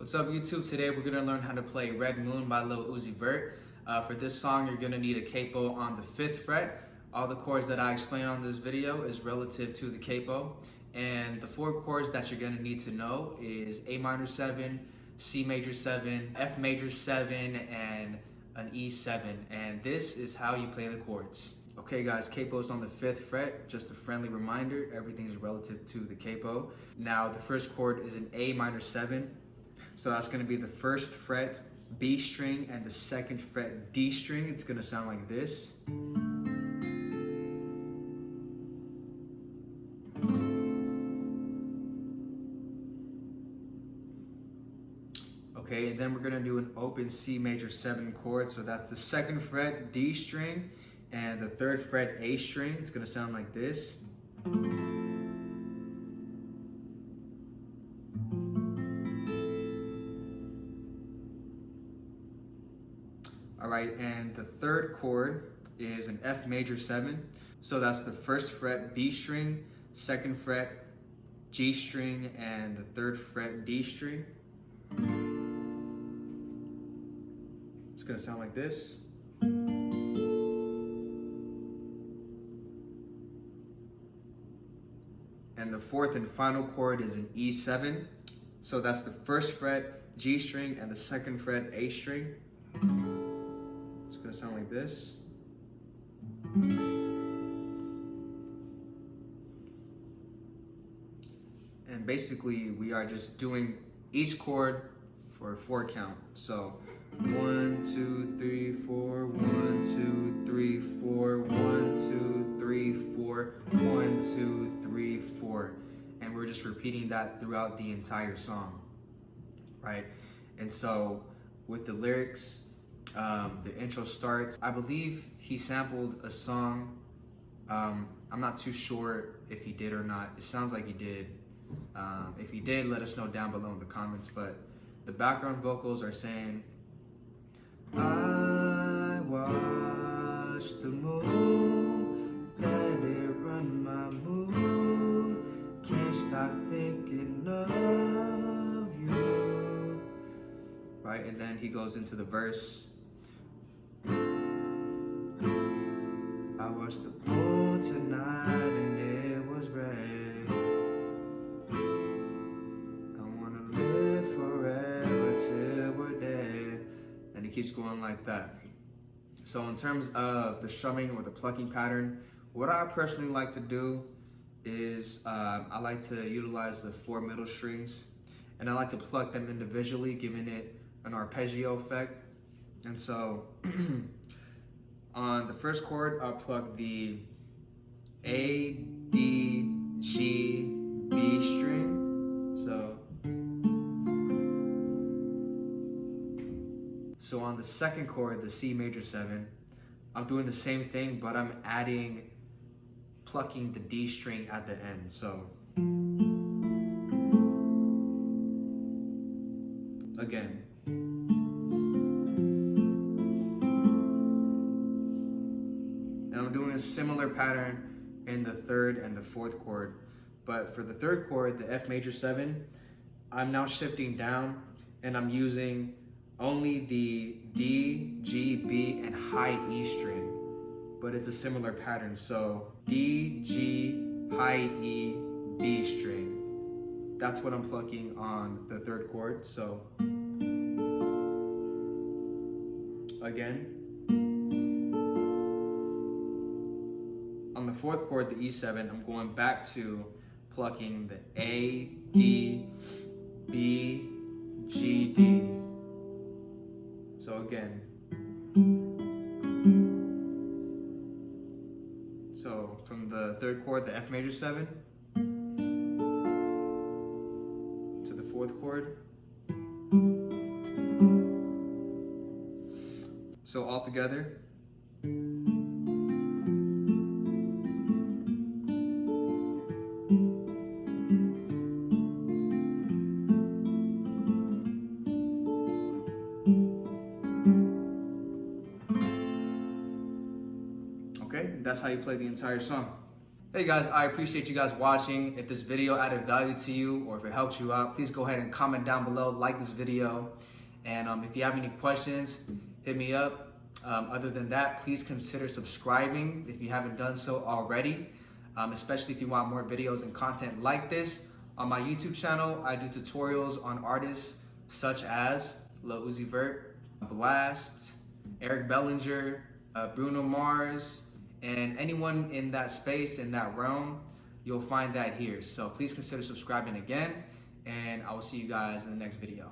What's up YouTube? Today we're going to learn how to play Red Moon by Lil Uzi Vert. For this song you're going to need a capo on the 5th fret. All the chords that I explain on this video is relative to the capo. And the 4 chords that you're going to need to know is A minor 7, C major 7, F major 7, and an E7. And this is how you play the chords. Okay guys, capo's on the 5th fret. Just a friendly reminder, everything is relative to the capo. Now the first chord is an A minor 7. So that's going to be the 1st fret B string and the 2nd fret D string. It's going to sound like this. Okay, and then we're going to do an open C major 7 chord. So that's the 2nd fret D string and the 3rd fret A string. It's going to sound like this. Alright, and the 3rd chord is an F major 7. So that's the 1st fret B string, 2nd fret G string, and the 3rd fret D string. It's going to sound like this. And the 4th and final chord is an E7. So that's the 1st fret G string and the 2nd fret A string. It's going to sound like this. And basically we are just doing each chord for a 4 count. So 1, 2, 3, 4, 1, 2, 3, 4, 1, 2, 3, 4, 1, 2, 3, 4. And we're just repeating that throughout the entire song, right? And so with the lyrics, the intro starts, I believe he sampled a song. I'm not too sure if he did or not. It sounds like he did. If he did, let us know down below in the comments. But the background vocals are saying, I watch the moon, let it run my mood, can't stop thinking of you. Right, and then he goes into the verse. I watched the moon tonight and it was red. I wanna live forever till we're dead. And he keeps going like that. So in terms of the strumming or the plucking pattern, what I personally like to do is I like to utilize the 4 middle strings, and I like to pluck them individually, giving it an arpeggio effect. And so on the 1st chord, I'll pluck the A, D, G, B string. So on the 2nd chord, the C major 7, I'm doing the same thing, but I'm plucking the D string at the end. So again. And I'm doing a similar pattern in the 3rd and the 4th chord. But for the 3rd chord, the F major 7, I'm now shifting down and I'm using only the D, G, B, and high E string. But it's a similar pattern. So D, G, high E, B string. That's what I'm plucking on the 3rd chord. So again. On the 4th chord, the E7, I'm going back to plucking the A, D, B, G, D. So again. So from the 3rd chord, the F major 7, to the 4th chord. So all together. Okay, that's how you play the entire song. Hey guys, I appreciate you guys watching. If this video added value to you or if it helped you out, please go ahead and comment down below, like this video. And if you have any questions, hit me up. Other than that, please consider subscribing if you haven't done so already, especially if you want more videos and content like this. On my YouTube channel, I do tutorials on artists such as Lil Uzi Vert, Blast, Eric Bellinger, Bruno Mars, and anyone in that space, in that realm, you'll find that here. So please consider subscribing again, and I will see you guys in the next video.